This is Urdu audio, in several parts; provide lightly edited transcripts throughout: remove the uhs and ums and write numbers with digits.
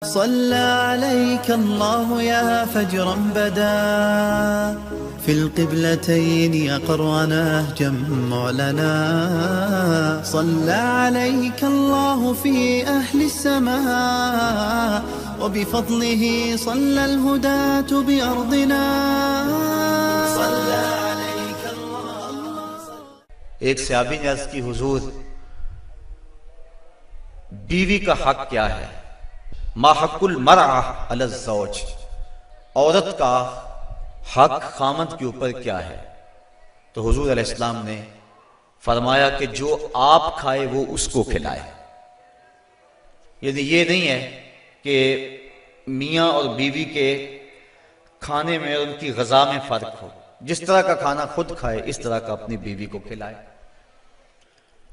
صلى عليك الله يا فجرا بدا في القبلتين أقرنا جمع لنا. صلى عليك الله في أهل السماء وبفضله صلى الهداة بأرضنا. صلى عليك الله. ایک صحابی نے عرض کی حضور بیوی کا حق کیا ہے؟ ما حق المرأة علی الزوج، عورت کا حق خامند کے اوپر کیا ہے؟ تو حضور علیہ السلام نے فرمایا کہ جو آپ کھائے وہ اس کو کھلائے. یعنی یہ نہیں ہے کہ میاں اور بیوی کے کھانے میں اور ان کی غذا میں فرق ہو. جس طرح کا کھانا خود کھائے اس طرح کا اپنی بیوی کو کھلائے.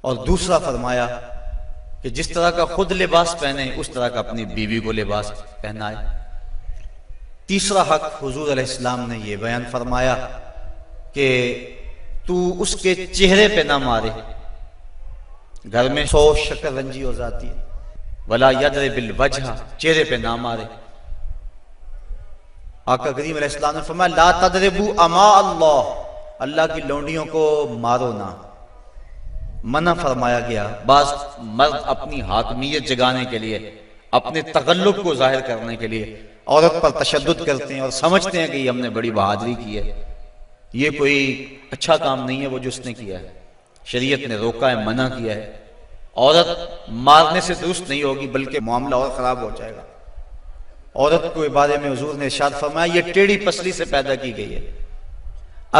اور دوسرا فرمایا کہ جس طرح کا خود لباس پہنے اس طرح کا اپنی بیوی کو لباس پہنائے. تیسرا حق حضور علیہ السلام نے یہ بیان فرمایا کہ تو اس کے چہرے پہ نہ مارے. گھر میں 100 شکر رنجی ہو جاتی ہے. ولا یضرب الوجہ، چہرے پہ نہ مارے. آقا کریم علیہ السلام نے فرمایا لا تضربوا اماء اللہ، اللہ کی لونڈیوں کو مارو نہ. منع فرمایا گیا. بعض مرد اپنی حاکمیت جگانے کے لیے، اپنے تغلب کو ظاہر کرنے کے لیے عورت پر تشدد کرتے ہیں اور سمجھتے ہیں کہ یہ ہم نے بڑی بہادری کی ہے. یہ کوئی اچھا کام نہیں ہے وہ جو اس نے کیا ہے. شریعت نے روکا ہے، منع کیا ہے. عورت مارنے سے درست نہیں ہوگی بلکہ معاملہ اور خراب ہو جائے گا. عورت کے بارے میں حضور نے ارشاد فرمایا یہ ٹیڑھی پسلی سے پیدا کی گئی ہے،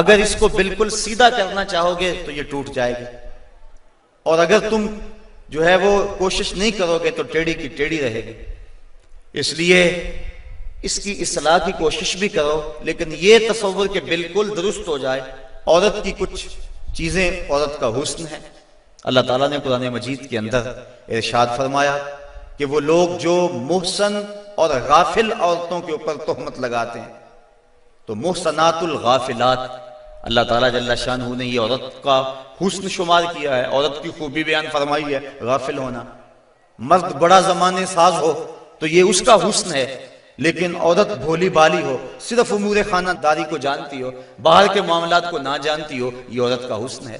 اگر اس کو بالکل سیدھا کرنا چاہو گے تو یہ ٹوٹ جائے گی، اور اگر تم جو ہے وہ کوشش نہیں کرو گے تو ٹیڑھی کی ٹیڑھی رہے گی. اس لیے اس کی اصلاح کی کوشش بھی کرو، لیکن یہ تصور کہ بالکل درست ہو جائے. عورت کی کچھ چیزیں عورت کا حسن ہے. اللہ تعالیٰ نے قرآن مجید کے اندر ارشاد فرمایا کہ وہ لوگ جو محسن اور غافل عورتوں کے اوپر تہمت لگاتے ہیں، تو محسنات الغافلات، اللہ تعالیٰ جل شانہ نے یہ عورت کا حسن شمار کیا ہے. عورت کی خوبی بیان فرمائی ہے غافل ہونا. مرد بڑا زمانے ساز ہو تو یہ اس کا حسن ہے، لیکن عورت بھولی بالی ہو، صرف امور خانہ داری کو جانتی ہو، باہر کے معاملات کو نہ جانتی ہو، یہ عورت کا حسن ہے.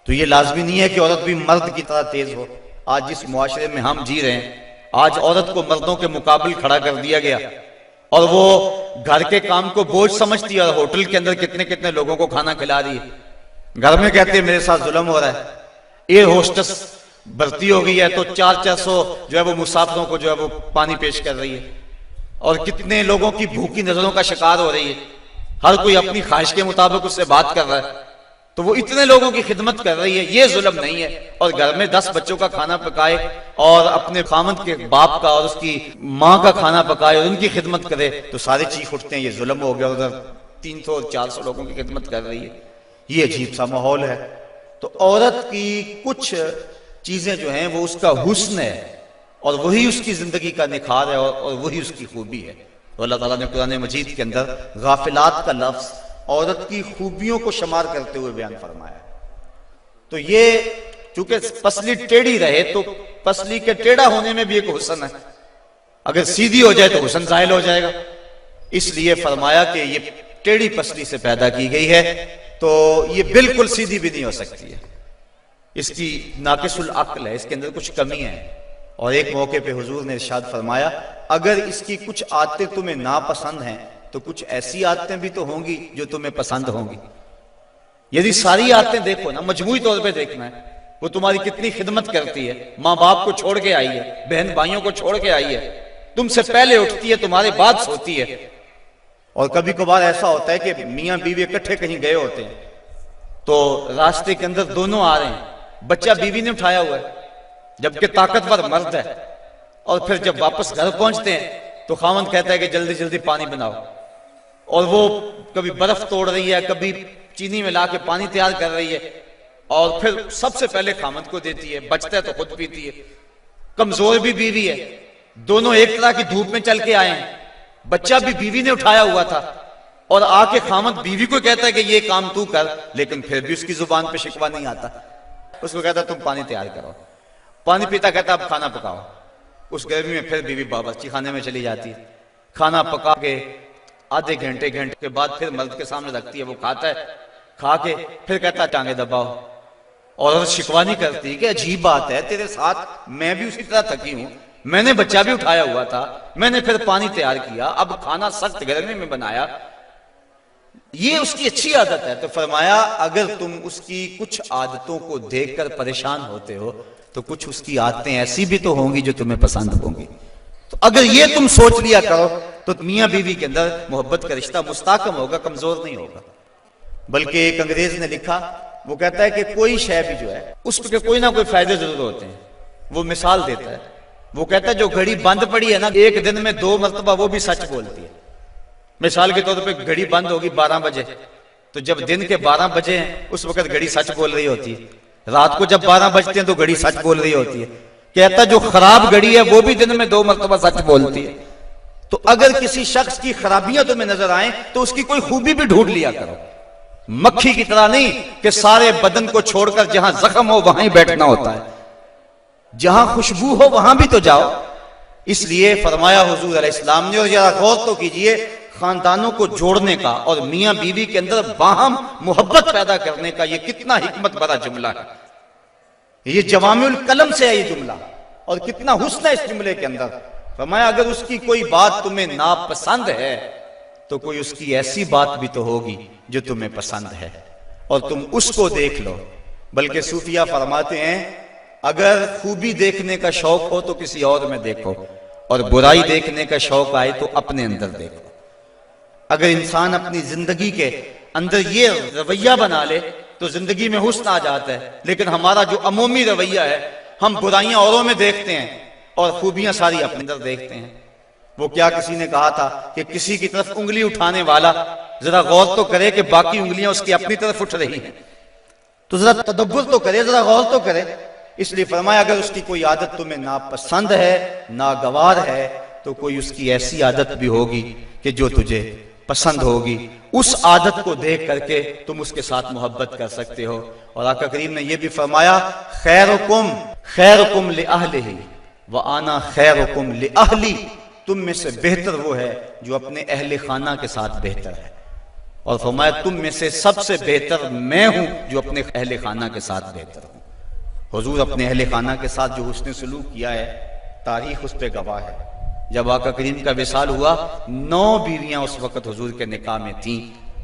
تو یہ لازمی نہیں ہے کہ عورت بھی مرد کی طرح تیز ہو. آج جس معاشرے میں ہم جی رہے ہیں، آج عورت کو مردوں کے مقابل کھڑا کر دیا گیا اور وہ گھر کے کام کو بوجھ سمجھتی ہے، اور ہوٹل کے اندر کتنے کتنے لوگوں کو کھانا کھلا رہی ہے. گھر میں کہتے ہیں میرے ساتھ ظلم ہو رہا ہے. ایئر ہوسٹس بھرتی ہو گئی ہے تو 400 جو ہے وہ مسافروں کو جو ہے وہ پانی پیش کر رہی ہے، اور کتنے لوگوں کی بھوکی نظروں کا شکار ہو رہی ہے. ہر کوئی اپنی خواہش کے مطابق اس سے بات کر رہا ہے، تو وہ اتنے لوگوں کی خدمت کر رہی ہے. یہ ظلم نہیں ہے. اور گھر میں 10 بچوں کا کھانا پکائے اور اپنے خامند کے باپ کا اور اس کی ماں کا کھانا پکائے اور ان کی خدمت کرے تو سارے چیخ اٹھتے ہیں یہ ظلم ہو گیا. ادھر 300 اور 400 لوگوں کی خدمت کر رہی ہے. یہ عجیب سا ماحول ہے. تو عورت کی کچھ چیزیں جو ہیں وہ اس کا حسن ہے، اور وہی اس کی زندگی کا نکھار ہے، اور وہی اس کی خوبی ہے. تو اللہ تعالیٰ نے قرآن مجید کے اندر غافلات کا لفظ عورت کی خوبیوں کو شمار کرتے ہوئے بیان فرمایا. تو یہ چونکہ پسلی ٹیڑھی رہے تو پسلی کے ٹیڑھا ہونے میں بھی ایک حسن ہے. اگر سیدھی ہو جائے تو حسن زائل ہو جائے گا. اس لیے فرمایا کہ یہ ٹیڑھی پسلی سے پیدا کی گئی ہے تو یہ بالکل سیدھی بھی نہیں ہو سکتی ہے. اس کی ناقص العقل ہے، اس کے اندر کچھ کمی ہے. اور ایک موقع پہ حضور نے ارشاد فرمایا اگر اس کی کچھ عادتیں تمہیں ناپسند ہیں تو کچھ ایسی عادتیں بھی تو ہوں گی جو تمہیں پسند ہوں گی. یعنی ساری عادتیں دیکھو نا، مجموعی طور پہ دیکھنا ہے. وہ تمہاری کتنی خدمت کرتی ہے، ماں باپ کو چھوڑ کے آئی ہے، بہن بھائیوں کو چھوڑ کے آئی ہے، تم سے پہلے اٹھتی ہے، تمہارے بعد سوتی ہے. اور کبھی کبھار ایسا ہوتا ہے کہ میاں بیوی اکٹھے کہیں گئے ہوتے ہیں تو راستے کے اندر دونوں آ رہے ہیں، بچہ بیوی نے اٹھایا ہوا ہے جبکہ طاقتور مرد ہے، اور پھر جب واپس گھر پہنچتے ہیں تو خاوند کہتا ہے کہ جلدی جلدی پانی بناؤ، اور وہ کبھی برف توڑ رہی ہے، کبھی چینی میں لا کے پانی تیار کر رہی ہے، اور پھر سب سے پہلے خاوند کو دیتی ہے، بچتا ہے تو خود پیتی ہے. کمزور بھی بیوی ہے، دونوں ایک طرح کی دھوپ میں چل کے آئے ہیں. بچہ بھی بیوی نے اٹھایا ہوا تھا، اور آ کے خاوند بیوی کو کہتا ہے کہ یہ کام تو کر، لیکن پھر بھی اس کی زبان پہ شکوہ نہیں آتا. اس کو کہتا تم پانی تیار کرو، پانی پیتا کہتا اب کھانا پکاؤ. اس گرمی میں پھر بیوی باورچی خانے میں چلی جاتی ہے، کھانا پکا کے آدھے گھنٹے کے بعد پھر مرد کے سامنے رکھتی ہے، وہ کھاتا ہے، کھا کے پھر کہتا ہے ٹانگیں دباؤ، اور شکوانی کرتی کہ عجیب بات ہے تیرے ساتھ میں بھی اسی طرح تھکی ہوں، میں نے بچہ بھی اٹھایا ہوا تھا، میں نے پھر پانی تیار کیا، اب کھانا سخت گرمی میں بنایا، یہ اس کی اچھی عادت ہے۔ تو فرمایا اگر تم اس کی کچھ عادتوں کو دیکھ کر پریشان ہوتے ہو تو کچھ اس کی عادتیں ایسی بھی تو ہوں گی جو تمہیں پسند ہوں گی۔ تو اگر یہ تم سوچ لیا کرو تو میاں بیوی کے اندر محبت کا رشتہ مستحکم ہوگا، کمزور نہیں ہوگا۔ بلکہ ایک انگریز نے لکھا، وہ کہتا ہے کہ کوئی شے بھی جو ہے اس کے کوئی نہ کوئی فائدے ضرور ہوتے ہیں۔ وہ مثال دیتا ہے، وہ کہتا ہے جو گھڑی بند پڑی ہے نا ایک دن میں 2 مرتبہ وہ بھی سچ بولتی ہے۔ مثال کے طور پہ گھڑی بند ہوگی 12 بجے، تو جب دن کے 12 بجے ہیں اس وقت گھڑی سچ بول رہی ہوتی ہے، رات کو جب 12 بجتے ہیں تو گھڑی سچ بول رہی ہوتی ہے۔ کہتا جو خراب گھڑی ہے وہ بھی دن میں 2 مرتبہ سچ بولتی ہے۔ تو اگر کسی شخص کی خرابیاں تمہیں نظر آئیں تو اس کی کوئی خوبی بھی ڈھونڈ لیا کرو، مکھی کی طرح نہیں کہ سارے بدن کو چھوڑ کر جہاں زخم ہو وہاں ہی بیٹھنا ہوتا ہے، جہاں خوشبو ہو وہاں بھی تو جاؤ۔ اس لیے فرمایا حضور علیہ السلام نے، اور ذرا غور تو کیجئے، خاندانوں کو جوڑنے کا اور میاں بیوی کے اندر باہم محبت پیدا کرنے کا یہ کتنا حکمت بھرا جملہ ہے، یہ جوامع الکلم سے ہے یہ جملہ، اور کتنا حسن ہے اس جملے کے اندر۔ فرمایا اگر اس کی کوئی بات تمہیں ناپسند ہے تو کوئی اس کی ایسی بات بھی تو ہوگی جو تمہیں پسند ہے، اور تم اس کو دیکھ لو۔ بلکہ صوفیہ فرماتے ہیں اگر خوبی دیکھنے کا شوق ہو تو کسی اور میں دیکھو، اور برائی دیکھنے کا شوق آئے تو اپنے اندر دیکھو۔ اگر انسان اپنی زندگی کے اندر یہ رویہ بنا لے تو زندگی میں حسن آ جاتا ہے، لیکن ہمارا جو عمومی رویہ ہے ہم برائیاں اوروں میں دیکھتے ہیں اور خوبیاں ساری اپنے اندر دیکھتے ہیں۔ وہ کیا کسی نے کہا تھا کہ کسی کی طرف انگلی اٹھانے والا ذرا غور تو کرے کہ باقی انگلیاں اس کی اپنی طرف اٹھ رہی ہیں، تو ذرا تدبر تو کرے، ذرا غور تو کرے۔ اس لیے فرمایا اگر اس کی کوئی عادت تمہیں ناپسند ہے، ناگوار ہے، تو کوئی اس کی ایسی عادت بھی ہوگی کہ جو تجھے پسند ہوگی، اس عادت کو دیکھ کر کے تم اس کے ساتھ محبت کر سکتے ہو۔ اور آقا کریم نے یہ بھی فرمایا خیرکم لأہلہ وآنا خیرکم لأہلی، تم میں سے بہتر وہ ہے جو اپنے اہل خانہ کے ساتھ بہتر ہے، اور فرمایا تم میں سے سب سے بہتر میں ہوں جو اپنے اہل خانہ کے ساتھ بہتر ہوں۔ حضور اپنے اہل خانہ کے ساتھ جو حسن سلوک کیا ہے تاریخ اس پہ گواہ ہے۔ جب آقا کریم کا وصال ہوا 9 بیویاں اس وقت حضور کے نکاح میں تھیں،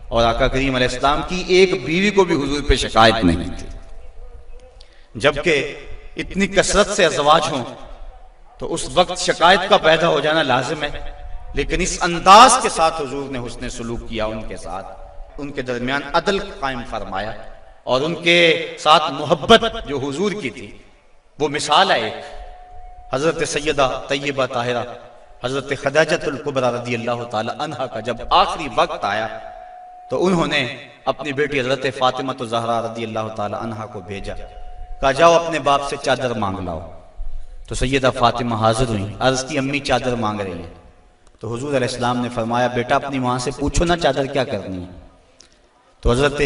اور آقا کریم علیہ السلام کی ایک بیوی کو بھی حضور پہ شکایت نہیں تھی۔ جبکہ اتنی کثرت سے ازواج ہوں تو اس وقت شکایت کا پیدا ہو جانا لازم ہے، لیکن اس انداز کے ساتھ حضور نے حسن سلوک کیا ان کے ساتھ، ان کے درمیان عدل قائم فرمایا، اور ان کے ساتھ محبت جو حضور کی تھی وہ مثال ہے۔ ایک حضرت سیدہ طیبہ طاہرہ حضرت خدیجہ الکبریٰ رضی اللہ تعالی عنہا کا جب آخری وقت آیا تو انہوں نے اپنی بیٹی حضرت فاطمہ الزہرا رضی اللہ تعالی عنہا کو بھیجا، کہا جاؤ اپنے باپ سے چادر مانگ لاؤ۔ تو سیدہ فاطمہ حاضر ہوئیں، عرض کی امی چادر مانگ رہی ہیں۔ تو حضور علیہ السلام نے فرمایا بیٹا اپنی ماں سے پوچھو نا چادر کیا کرنی ہے۔ تو حضرت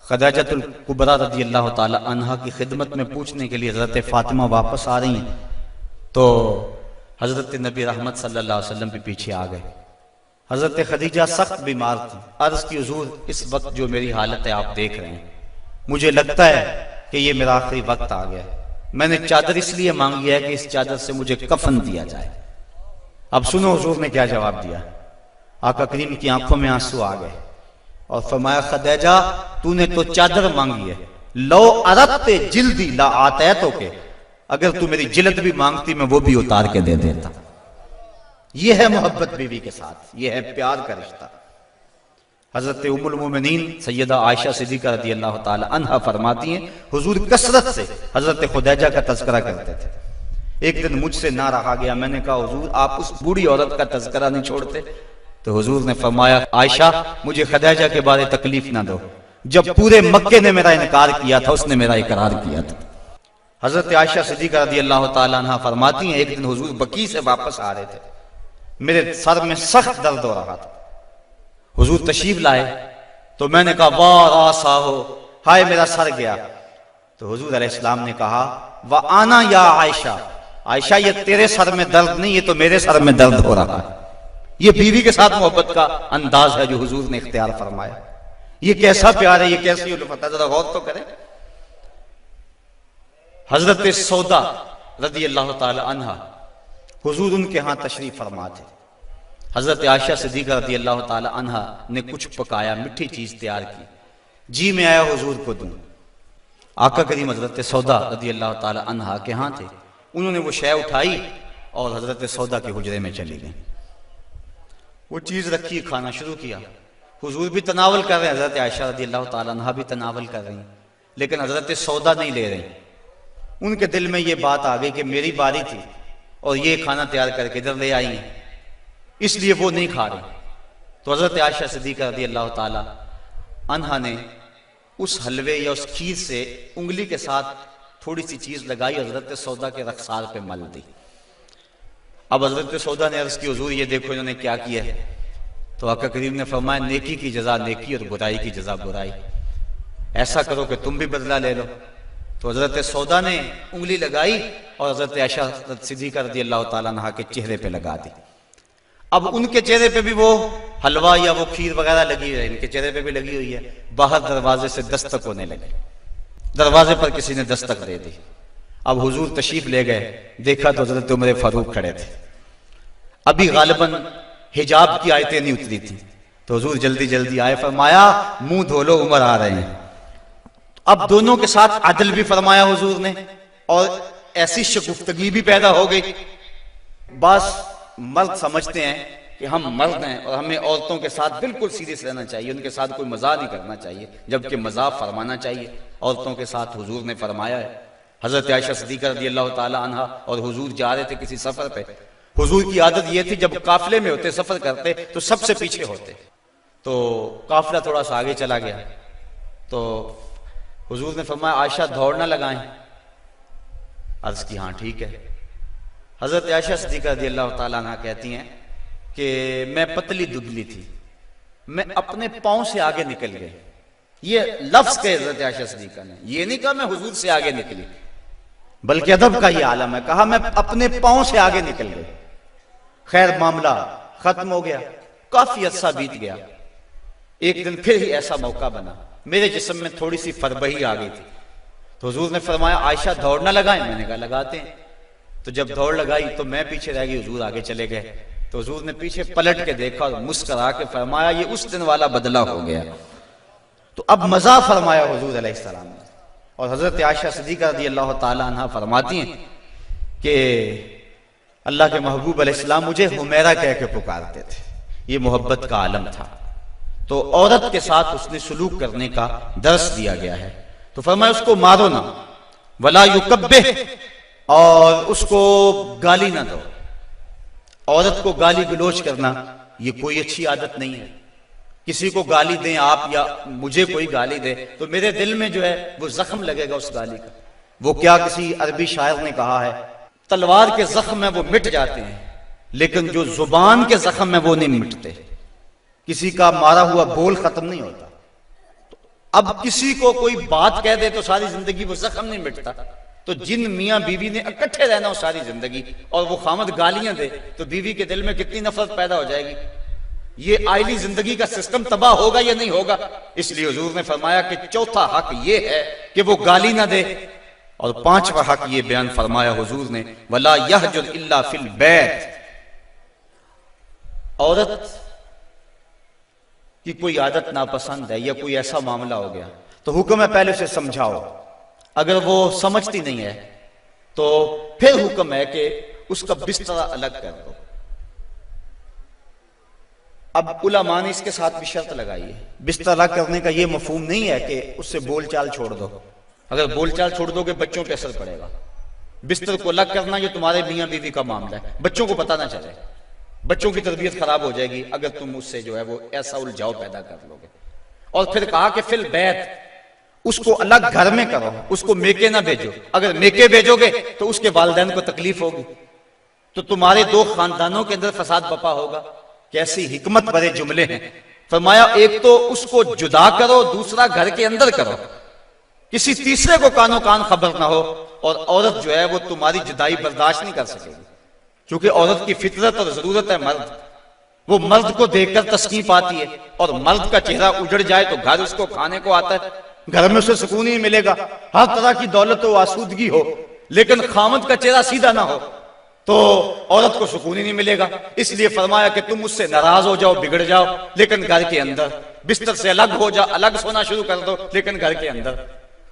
خدیجہ الکبریٰ رضی اللہ تعالی عنہا کی خدمت میں پوچھنے کے لیے حضرت فاطمہ واپس آ رہی ہیں، تو حضرت نبی رحمت صلی اللہ علیہ وسلم بھی پیچھے آ گئے۔ حضرت خدیجہ سخت بیمار تھی، عرض کی حضور اس وقت جو میری حالت ہے آپ دیکھ رہے ہیں، مجھے لگتا ہے کہ یہ میرا آخری وقت آ گیا، میں نے چادر اس لیے مانگی ہے کہ اس چادر سے مجھے کفن دیا جائے۔ اب سنو حضور نے کیا جواب دیا۔ آقا کریم کی آنکھوں میں آنسو آ گئے اور فرمایا خدیجہ تو نے تو چادر مانگی ہے، لو اردت جلدی لا آتیتو کے، اگر تو میری جلد بھی مانگتی میں وہ بھی اتار کے دے دیتا۔ یہ ہے محبت بیوی کے ساتھ، یہ ہے پیار کا رشتہ۔ حضرت ام المومنین سیدہ عائشہ صدیقہ رضی اللہ تعالی عنہا فرماتی ہیں حضور کثرت سے حضرت خدیجہ کا تذکرہ کرتے تھے۔ ایک دن مجھ سے نہ رہا گیا، میں نے کہا حضور آپ اس بوڑھی عورت کا تذکرہ نہیں چھوڑتے؟ تو حضور نے فرمایا عائشہ مجھے خدیجہ کے بارے تکلیف نہ دو، جب پورے مکے نے میرا انکار کیا تھا اس نے میرا اقرار کیا تھا۔ حضرت عائشہ صدیقہ رضی اللہ تعالی عنہا فرماتی ہیں ایک دن حضور بقیع سے واپس آ رہے تھے، میرے سر میں سخت درد ہو رہا تھا، حضور تشریف لائے تو میں نے کہا واہ راسا ہو، ہائے میرا سر گیا۔ تو حضور علیہ السلام نے کہا وَآنَا یا عائشہ، عائشہ یہ تیرے سر میں درد نہیں، یہ تو میرے سر میں درد ہو رہا ہے۔ یہ بیوی کے ساتھ محبت کا انداز ہے جو حضور نے اختیار فرمایا۔ یہ کیسا پیار ہے، یہ کیسی الفت ہے، ذرا غور تو کریں۔ حضرت سودا رضی اللہ تعالی عنہ، حضور ان کے ہاں تشریف فرما تھے۔ حضرت عائشہ صدیقہ رضی اللہ تعالی عنہ نے کچھ پکایا، میٹھی چیز تیار کی، جی میں آیا حضور کو دوں۔ آقا کریم حضرت سودا رضی اللہ تعالی عنہ کے ہاں تھے، انہوں نے وہ شے اٹھائی اور حضرت سودا کے حجرے میں چلی گئیں۔ وہ چیز رکھی، کھانا شروع کیا، حضور بھی تناول کر رہے ہیں، حضرت عائشہ رضی اللہ تعالی عنہ بھی تناول کر رہی ہیں، لیکن حضرت سودا نہیں لے رہی۔ ان کے دل میں یہ بات آ گئی کہ میری باری تھی اور یہ کھانا تیار کر کے ادھر لے آئی ہیں، اس لیے وہ نہیں کھا رہی۔ تو حضرت عائشہ صدیقہ رضی اللہ تعالی عنہا نے اس حلوے یا اس کھیر سے انگلی کے ساتھ تھوڑی سی چیز لگائی، حضرت سودا کے رخسار پہ مل دی۔ اب حضرت سودا نے عرض کی حضور یہ دیکھو انہوں نے کیا کیا ہے۔ تو آقا کریم نے فرمایا نیکی کی جزا نیکی اور برائی کی جزا برائی، ایسا کرو کہ تم بھی بدلہ لے لو۔ تو حضرت سودا نے انگلی لگائی اور حضرت عائشہ صدیقہ رضی اللہ تعالیٰ عنہ کے چہرے پہ لگا دی۔ اب ان کے چہرے پہ بھی وہ حلوہ یا وہ کھیر وغیرہ لگی ہے، ان کے چہرے پہ بھی لگی ہوئی ہے۔ باہر دروازے سے دستک ہونے لگے، دروازے پر کسی نے دستک دے دی۔ اب حضور تشریف لے گئے، دیکھا تو حضرت عمر فاروق کھڑے تھے، ابھی غالباً حجاب کی آیتیں نہیں اتری تھی، تو حضور جلدی جلدی آئے، فرمایا منہ دھو لو عمر آ رہے ہیں۔ اب دونوں کے ساتھ عدل بھی فرمایا حضور نے، اور ایسی شگفتگی بھی پیدا ہو گئی۔ بعض مرد سمجھتے ہیں کہ ہم مرد ہیں اور ہمیں عورتوں کے ساتھ بالکل سیریس رہنا چاہیے، ان کے ساتھ کوئی مزاح نہیں کرنا چاہیے، جبکہ مزاح فرمانا چاہیے۔ عورتوں کے ساتھ حضور نے فرمایا ہے۔ حضرت عائشہ صدیقہ رضی اللہ تعالی عنہ اور حضور جا رہے تھے کسی سفر پہ، حضور کی عادت یہ تھی جب قافلے میں ہوتے سفر کرتے تو سب سے پیچھے ہوتے، تو قافلہ تھوڑا سا آگے چلا گیا تو حضور نے فرمایا عائشہ دوڑ نہ لگائیں۔ عرض کی ہاں ٹھیک ہے۔ حضرت عائشہ صدیقہ رضی اللہ تعالیٰ عنہ کہتی ہیں کہ میں پتلی دبلی تھی، میں اپنے پاؤں سے آگے نکل گئی۔ یہ لفظ کہے حضرت عائشہ صدیقہ نے، یہ نہیں کہا میں حضور سے آگے نکلی، بلکہ ادب کا یہ عالم ہے، کہا میں اپنے پاؤں سے آگے نکل گئی۔ خیر معاملہ ختم ہو گیا، کافی عرصہ بیت گیا۔ ایک دن پھر ہی ایسا موقع بنا، میرے جسم میں تھوڑی سی فربہی آ گئی تھی، تو حضور نے فرمایا عائشہ دوڑ نہ لگائیں، میں نے کہا لگاتے ہیں۔ تو جب دوڑ لگائی تو میں پیچھے رہ گئی، حضور آگے چلے گئے، تو حضور نے پیچھے پلٹ کے دیکھا اور مسکرا کے فرمایا یہ اس دن والا بدلہ ہو گیا۔ تو اب مزاح فرمایا حضور علیہ السلام نے، اور حضرت عائشہ صدیقہ رضی اللہ تعالی عنہ فرماتی ہیں کہ اللہ کے محبوب علیہ السلام مجھے حمیرہ کہہ کے پکارتے تھے، یہ محبت کا عالم تھا۔ تو عورت کے ساتھ اس نے سلوک کرنے کا درس دیا گیا ہے، تو فرمایا اس کو مارو نہ، ولا یکبہ، اور اس کو گالی نہ دو۔ عورت کو گالی گلوچ کرنا یہ کوئی اچھی عادت نہیں ہے۔ کسی کو گالی دیں آپ یا مجھے کوئی گالی دے تو میرے دل میں جو ہے وہ زخم لگے گا اس گالی کا۔ وہ کیا کسی عربی شاعر نے کہا ہے، تلوار کے زخم ہیں وہ مٹ جاتے ہیں لیکن جو زبان کے زخم ہیں وہ نہیں مٹتے۔ کسی کا مارا ہوا بول ختم نہیں ہوتا۔ اب کسی کو کوئی بات کہہ دے تو ساری زندگی وہ زخم نہیں مٹتا، تو جن میاں بیوی نے اکٹھے رہنا ہو ساری زندگی اور وہ خامد گالیاں دے تو بیوی کے دل میں کتنی نفرت پیدا ہو جائے گی۔ یہ آئلی زندگی کا سسٹم تباہ ہوگا یا نہیں ہوگا؟ اس لیے حضور نے فرمایا کہ چوتھا حق یہ ہے کہ وہ گالی نہ دے، اور پانچواں حق یہ بیان فرمایا حضور نے وَلَا يَحْجُرْ إِلَّا فِي الْبَيْتِ۔ عورت کی کوئی عادت ناپسند ہے یا کوئی ایسا معاملہ ہو گیا تو حکم ہے پہلے اسے سمجھاؤ، اگر وہ سمجھتی نہیں ہے تو پھر حکم ہے کہ اس کا بستر الگ کر دو۔ اب علماء نے اس کے ساتھ بھی شرط لگائی ہے، بستر الگ کرنے کا یہ مفہوم نہیں ہے کہ اس سے بول چال چھوڑ دو، اگر بول چال چھوڑ دو گے بچوں پہ اثر پڑے گا۔ بستر کو الگ کرنا یہ تمہارے میاں بیوی کا معاملہ ہے، بچوں کو پتہ نہ چلے، بچوں کی تربیت خراب ہو جائے گی اگر تم اس سے جو ہے وہ ایسا الجھاؤ پیدا کر لو گے۔ اور پھر کہا کہ فی البیت، اس کو الگ گھر میں کرو، اس کو میکے نہ بھیجو، اگر میکے بھیجو گے تو اس کے والدین کو تکلیف ہوگی، تو تمہارے دو خاندانوں کے اندر فساد بپا ہوگا۔ کیسی حکمت بھرے جملے ہیں۔ فرمایا ایک تو اس کو جدا کرو، دوسرا گھر کے اندر کرو۔ کسی تیسرے کو کانوں کان خبر نہ ہو، اور عورت جو ہے وہ تمہاری جدائی برداشت نہیں کر سکے گی، کیونکہ عورت کی فطرت اور ضرورت ہے مرد، وہ مرد کو دیکھ کر تسکین پاتی ہے، اور مرد کا چہرہ اجڑ جائے تو گھر اس کو کھانے کو آتا ہے، گھر میں اسے سکون ہی ملے گا، ہر طرح کی دولت و آسودگی ہو، لیکن خامد کا چہرہ سیدھا نہ ہو تو عورت کو سکون ہی نہیں ملے گا۔ اس لیے فرمایا کہ تم اس سے ناراض ہو جاؤ، بگڑ جاؤ، لیکن گھر کے اندر بستر سے الگ ہو جاؤ، الگ سونا شروع کر دو، لیکن گھر کے اندر،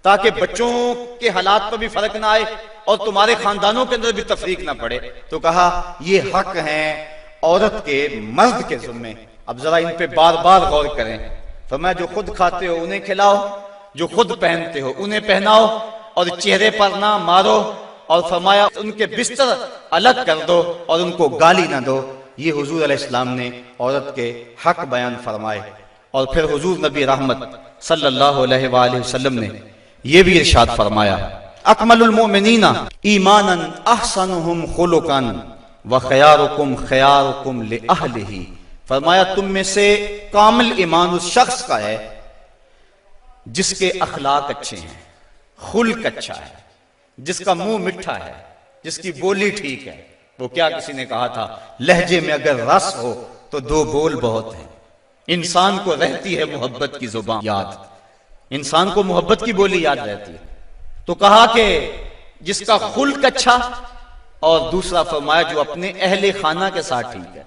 تاکہ بچوں کے حالات پر بھی فرق نہ آئے اور تمہارے خاندانوں کے اندر بھی تفریق نہ پڑے۔ تو کہا یہ حق ہیں عورت کے مرد کے ذمے۔ اب ذرا ان پہ بار بار غور کریں۔ فرمایا جو خود کھاتے ہو انہیں کھلاؤ، جو خود پہنتے ہو انہیں پہناؤ، اور چہرے پر نہ مارو، اور فرمایا ان کے بستر الگ کر دو اور ان کو گالی نہ دو۔ یہ حضور علیہ السلام نے عورت کے حق بیان فرمائے۔ اور پھر حضور نبی رحمت صلی اللہ علیہ وآلہ وسلم نے یہ بھی ارشاد فرمایا، اکمل المؤمنین ایمانا احسنہم خلقا وخیارکم خیارکم لأہلہ۔ فرمایا تم میں سے کامل ایمان اس شخص کا ہے جس کے اخلاق اچھے ہیں، خلق اچھا ہے، جس کا منہ مٹھا ہے، جس کی بولی ٹھیک ہے۔ وہ کیا کسی نے کہا تھا، لہجے میں اگر رس ہو تو دو بول بہت ہیں۔ انسان کو رہتی ہے محبت کی زبان یاد، انسان کو محبت کی بولی یاد رہتی ہے۔ تو کہا کہ جس کا خلق اچھا، اور دوسرا فرمایا جو اپنے اہل خانہ کے ساتھ ٹھیک ہے،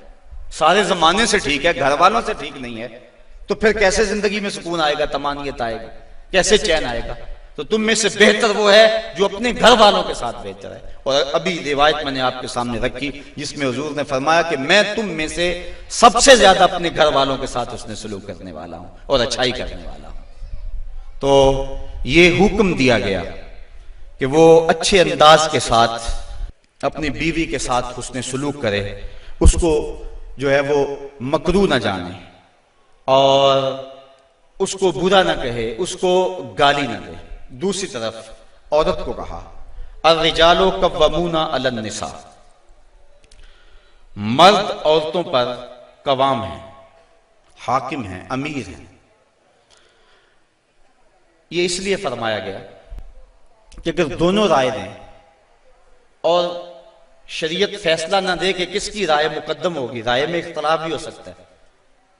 سارے زمانے سے ٹھیک ہے، گھر والوں سے ٹھیک نہیں ہے، تو پھر کیسے زندگی میں سکون آئے گا، طمانینت آئے گا، کیسے چین آئے گا؟ تو تم میں سے بہتر وہ ہے جو اپنے گھر والوں کے ساتھ بہتر ہے۔ اور ابھی روایت میں نے آپ کے سامنے رکھی جس میں حضور نے فرمایا کہ میں تم میں سے سب سے زیادہ اپنے گھر والوں کے ساتھ حسن سلوک کرنے والا ہوں اور اچھائی کرنے والا ہوں۔ تو یہ حکم دیا گیا کہ وہ اچھے انداز کے ساتھ اپنی بیوی کے ساتھ حسن سلوک کرے، اس کو جو ہے وہ مکروہ نہ جانے، اور اس کو برا نہ کہے، اس کو گالی نہ دے۔ دوسری طرف عورت کو کہا الرجال قوامون علی النساء، مرد عورتوں پر قوام ہیں، حاکم ہیں، امیر ہیں۔ یہ اس لیے فرمایا گیا کہ اگر دونوں رائے دیں اور شریعت فیصلہ نہ دے کہ کس کی رائے مقدم ہوگی، رائے میں اختلاف بھی ہو سکتا ہے،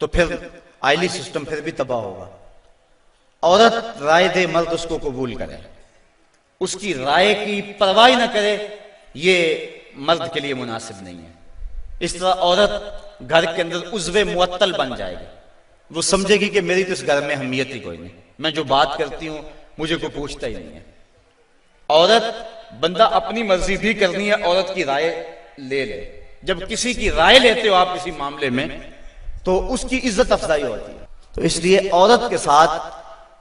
تو پھر آئلی سسٹم پھر بھی تباہ ہوگا۔ عورت رائے دے، مرد اس کو قبول کرے، اس کی رائے کی پرواہ نہ کرے، یہ مرد کے لیے مناسب نہیں ہے۔ اس طرح عورت گھر کے اندر عضو معطل بن جائے گی، وہ سمجھے گی کہ میری تو اس گھر میں اہمیت ہی کوئی نہیں، میں جو بات کرتی ہوں مجھے کوئی پوچھتا ہی نہیں ہے۔ عورت بندہ اپنی مرضی بھی کرنی ہے، عورت کی رائے لے لے۔ جب کسی کی رائے لیتے ہو آپ کسی معاملے میں تو اس کی عزت افزائی ہوتی ہے۔ تو اس لیے عورت کے ساتھ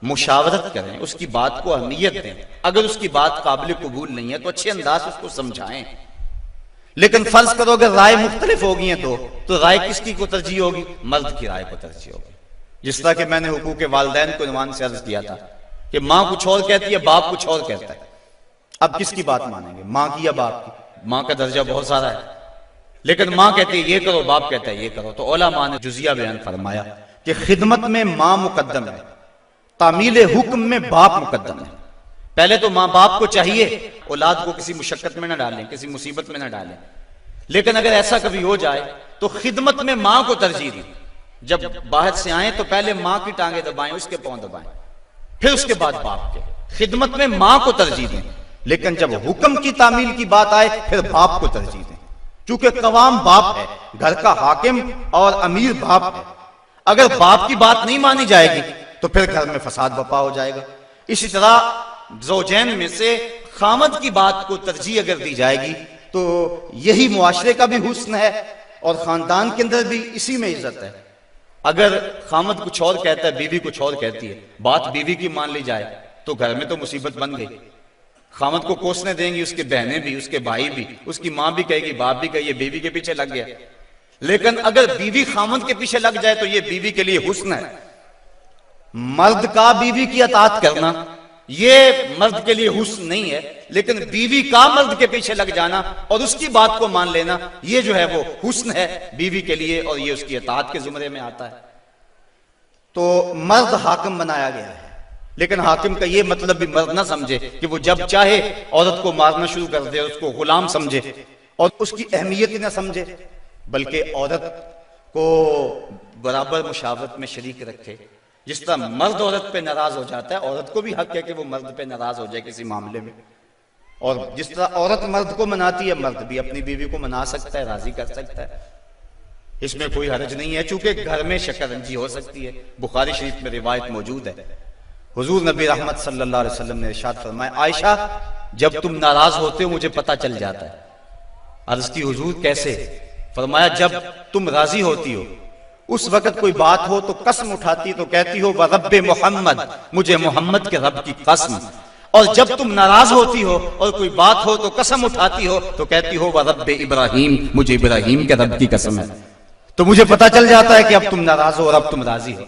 مشاورت کریں، اس کی بات کو اہمیت دیں، اگر اس کی بات قابل قبول نہیں ہے تو اچھے انداز اس کو سمجھائیں۔ لیکن فرض کرو اگر رائے مختلف ہو گئی ہیں تو رائے کس کی کو ترجیح ہوگی؟ مرد کی رائے کو ترجیح ہوگی۔ جس طرح کہ میں نے حقوق والدین کو عنوان سے عرض کیا تھا کہ ماں کچھ اور کہتی ہے، باپ کچھ اور کہتا ہے، اب کس کی بات مانیں گے، ماں کی یا باپ کی؟ ماں کا درجہ بہت سارا ہے، لیکن ماں کہتی ہے یہ کرو، باپ کہتا ہے یہ کرو۔ تو علماء نے جزیہ بیان فرمایا کہ خدمت میں ماں مقدم ہے، تعمیل حکم میں باپ مقدم ہے۔ پہلے تو ماں باپ کو چاہیے اولاد کو کسی مشقت میں نہ ڈالیں، کسی مصیبت میں نہ ڈالیں، لیکن اگر ایسا کبھی ہو جائے تو خدمت میں ماں کو ترجیح دیں۔ جب باہر سے آئیں تو پہلے ماں کی ٹانگیں دبائیں، اس کے پاؤں دبائیں، پھر اس کے بعد باپ کے۔ خدمت میں ماں کو ترجیح دیں، لیکن جب حکم کی تعمیل کی بات آئے پھر باپ کو ترجیح دیں، چونکہ قوام باپ ہے، گھر کا حاکم اور امیر باپ ہے۔ اگر باپ کی بات نہیں مانی جائے گی تو پھر گھر میں فساد برپا ہو جائے گا۔ اسی طرح زوجین میں سے خامد کی بات کو ترجیح اگر دی جائے گی تو یہی معاشرے کا بھی حسن ہے اور خاندان کے اندر بھی اسی میں عزت ہے۔ اگر خامد کچھ اور کہتا ہے، بیوی کچھ اور کہتی ہے، بات بیوی کی مان لی جائے تو گھر میں تو مصیبت بن گئی۔ خامد کو کوسنے دیں گی اس کے بہنیں بھی، اس کے بھائی بھی، اس کی ماں بھی کہے گی، باپ بھی کہے یہ بیوی کے پیچھے لگ گیا۔ لیکن اگر بیوی خامد کے پیچھے لگ جائے تو یہ بیوی کے لیے حسن ہے۔ مرد کا بیوی کی اطاعت کرنا یہ مرد کے لیے حسن نہیں ہے، لیکن بیوی کا مرد کے پیچھے لگ جانا اور اس کی بات کو مان لینا یہ جو ہے وہ حسن ہے بیوی کے لیے، اور یہ اس کی اطاعت کے زمرے میں آتا ہے۔ تو مرد حاکم بنایا گیا ہے، لیکن حاکم کا یہ مطلب بھی مرد نہ سمجھے کہ وہ جب چاہے عورت کو مارنا شروع کر دے، اس کو غلام سمجھے اور اس کی اہمیت ہی نہ سمجھے، بلکہ عورت کو برابر مشاورت میں شریک رکھے۔ جس طرح مرد عورت پہ ناراض ہو جاتا ہے، عورت کو بھی حق ہے کہ وہ مرد پہ ناراض ہو جائے کسی معاملے میں، اور جس طرح عورت مرد کو مناتی ہے، مرد بھی اپنی بیوی کو منا سکتا ہے، راضی کر سکتا ہے، اس میں کوئی حرج نہیں ہے، چونکہ گھر میں شکنجی ہو سکتی ہے۔ بخاری شریف میں روایت موجود ہے، حضور نبی رحمت صلی اللہ علیہ وسلم نے ارشاد فرمایا، عائشہ جب تم ناراض ہوتے ہو مجھے پتہ چل جاتا ہے۔ عرض کی حضور کیسے؟ فرمایا جب تم راضی ہوتی ہو اس وقت کوئی بات ہو تو قسم اٹھاتی تو کہتی ہو وَرَبِّ محمد، مجھے محمد کے رب کی قسم، اور جب تم ناراض ہوتی ہو اور کوئی بات ہو تو قسم اٹھاتی ہو تو کہتی ہو وَرَبِّ ابراہیم، مجھے ابراہیم کے رب کی قسم ہے۔ تو مجھے پتہ چل جاتا ہے کہ اب تم ناراض ہو اور اب تم راضی ہو۔